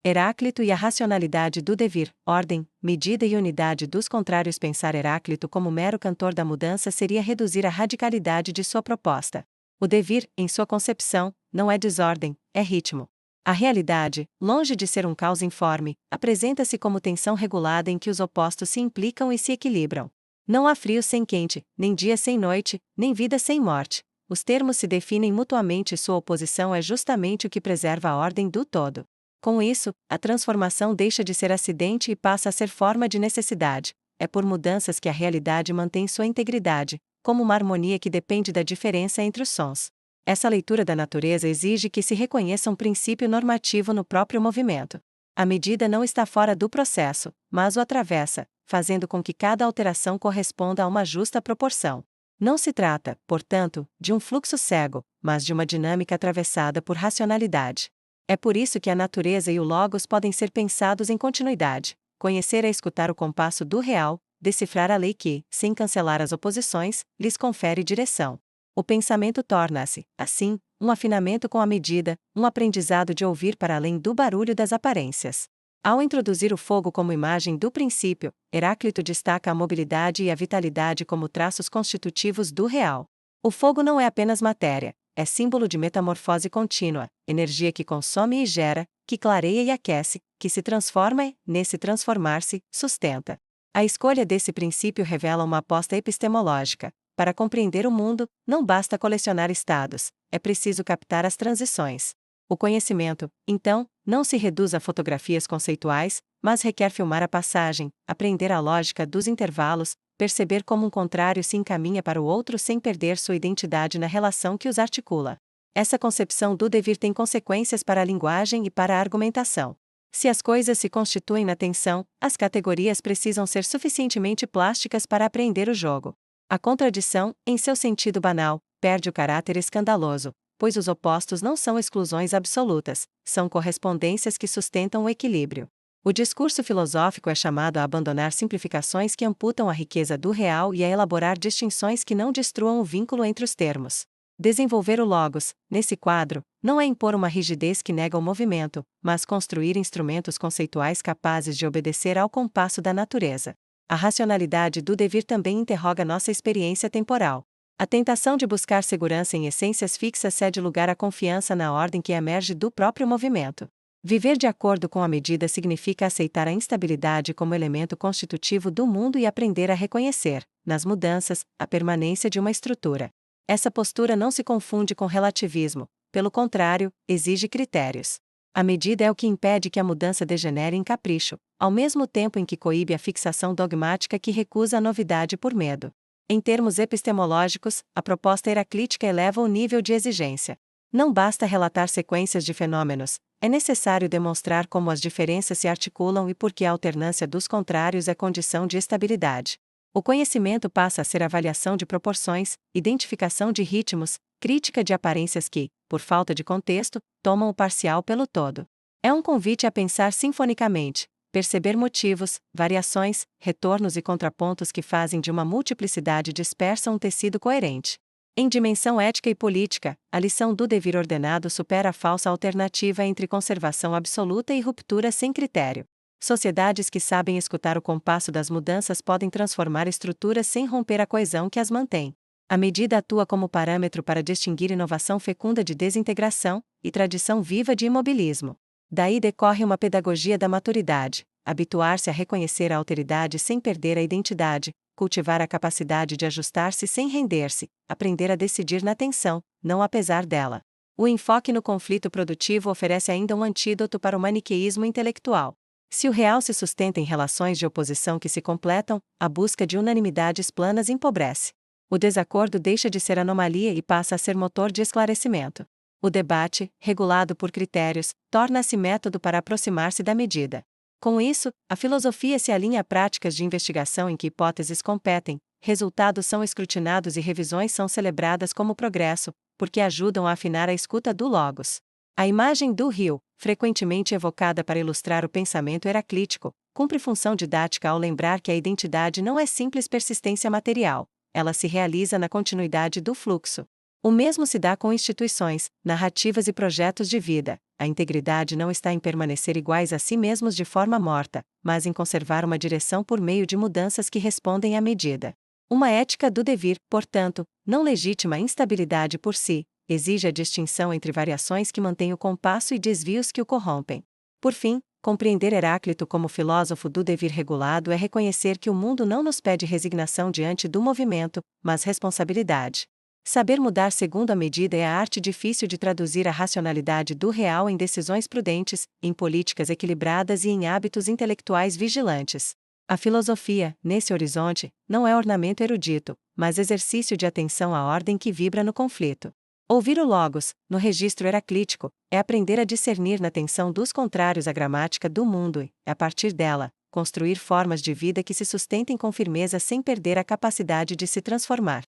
Heráclito e a racionalidade do devir, ordem, medida e unidade dos contrários. Pensar Heráclito como mero cantor da mudança seria reduzir a radicalidade de sua proposta. O devir, em sua concepção, não é desordem, é ritmo. A realidade, longe de ser um caos informe, apresenta-se como tensão regulada em que os opostos se implicam e se equilibram. Não há frio sem quente, nem dia sem noite, nem vida sem morte. Os termos se definem mutuamente e sua oposição é justamente o que preserva a ordem do todo. Com isso, a transformação deixa de ser acidente e passa a ser forma de necessidade. É por mudanças que a realidade mantém sua integridade, como uma harmonia que depende da diferença entre os sons. Essa leitura da natureza exige que se reconheça um princípio normativo no próprio movimento. A medida não está fora do processo, mas o atravessa, fazendo com que cada alteração corresponda a uma justa proporção. Não se trata, portanto, de um fluxo cego, mas de uma dinâmica atravessada por racionalidade. É por isso que a natureza e o logos podem ser pensados em continuidade. Conhecer é escutar o compasso do real, decifrar a lei que, sem cancelar as oposições, lhes confere direção. O pensamento torna-se, assim, um afinamento com a medida, um aprendizado de ouvir para além do barulho das aparências. Ao introduzir o fogo como imagem do princípio, Heráclito destaca a mobilidade e a vitalidade como traços constitutivos do real. O fogo não é apenas matéria, é símbolo de metamorfose contínua, energia que consome e gera, que clareia e aquece, que se transforma e, nesse transformar-se, sustenta. A escolha desse princípio revela uma aposta epistemológica. Para compreender o mundo, não basta colecionar estados, é preciso captar as transições. O conhecimento, então, não se reduz a fotografias conceituais, mas requer filmar a passagem, aprender a lógica dos intervalos, perceber como um contrário se encaminha para o outro sem perder sua identidade na relação que os articula. Essa concepção do devir tem consequências para a linguagem e para a argumentação. Se as coisas se constituem na tensão, as categorias precisam ser suficientemente plásticas para apreender o jogo. A contradição, em seu sentido banal, perde o caráter escandaloso, pois os opostos não são exclusões absolutas, são correspondências que sustentam o equilíbrio. O discurso filosófico é chamado a abandonar simplificações que amputam a riqueza do real e a elaborar distinções que não destruam o vínculo entre os termos. Desenvolver o logos, nesse quadro, não é impor uma rigidez que nega o movimento, mas construir instrumentos conceituais capazes de obedecer ao compasso da natureza. A racionalidade do devir também interroga nossa experiência temporal. A tentação de buscar segurança em essências fixas cede lugar à confiança na ordem que emerge do próprio movimento. Viver de acordo com a medida significa aceitar a instabilidade como elemento constitutivo do mundo e aprender a reconhecer, nas mudanças, a permanência de uma estrutura. Essa postura não se confunde com relativismo, pelo contrário, exige critérios. A medida é o que impede que a mudança degenere em capricho, ao mesmo tempo em que coíbe a fixação dogmática que recusa a novidade por medo. Em termos epistemológicos, a proposta heraclítica eleva o nível de exigência. Não basta relatar sequências de fenômenos, é necessário demonstrar como as diferenças se articulam e por que a alternância dos contrários é condição de estabilidade. O conhecimento passa a ser avaliação de proporções, identificação de ritmos, crítica de aparências que, por falta de contexto, tomam o parcial pelo todo. É um convite a pensar sinfonicamente, perceber motivos, variações, retornos e contrapontos que fazem de uma multiplicidade dispersa um tecido coerente. Em dimensão ética e política, a lição do devir ordenado supera a falsa alternativa entre conservação absoluta e ruptura sem critério. Sociedades que sabem escutar o compasso das mudanças podem transformar estruturas sem romper a coesão que as mantém. A medida atua como parâmetro para distinguir inovação fecunda de desintegração e tradição viva de imobilismo. Daí decorre uma pedagogia da maturidade, habituar-se a reconhecer a alteridade sem perder a identidade, cultivar a capacidade de ajustar-se sem render-se, aprender a decidir na tensão, não apesar dela. O enfoque no conflito produtivo oferece ainda um antídoto para o maniqueísmo intelectual. Se o real se sustenta em relações de oposição que se completam, a busca de unanimidades planas empobrece. O desacordo deixa de ser anomalia e passa a ser motor de esclarecimento. O debate, regulado por critérios, torna-se método para aproximar-se da medida. Com isso, a filosofia se alinha a práticas de investigação em que hipóteses competem, resultados são escrutinados e revisões são celebradas como progresso, porque ajudam a afinar a escuta do logos. A imagem do rio, frequentemente evocada para ilustrar o pensamento heraclítico, cumpre função didática ao lembrar que a identidade não é simples persistência material, ela se realiza na continuidade do fluxo. O mesmo se dá com instituições, narrativas e projetos de vida. A integridade não está em permanecer iguais a si mesmos de forma morta, mas em conservar uma direção por meio de mudanças que respondem à medida. Uma ética do devir, portanto, não legitima a instabilidade por si, exige a distinção entre variações que mantêm o compasso e desvios que o corrompem. Por fim, compreender Heráclito como filósofo do devir regulado é reconhecer que o mundo não nos pede resignação diante do movimento, mas responsabilidade. Saber mudar segundo a medida é a arte difícil de traduzir a racionalidade do real em decisões prudentes, em políticas equilibradas e em hábitos intelectuais vigilantes. A filosofia, nesse horizonte, não é ornamento erudito, mas exercício de atenção à ordem que vibra no conflito. Ouvir o Logos, no registro heraclítico, é aprender a discernir na tensão dos contrários a gramática do mundo e, a partir dela, construir formas de vida que se sustentem com firmeza sem perder a capacidade de se transformar.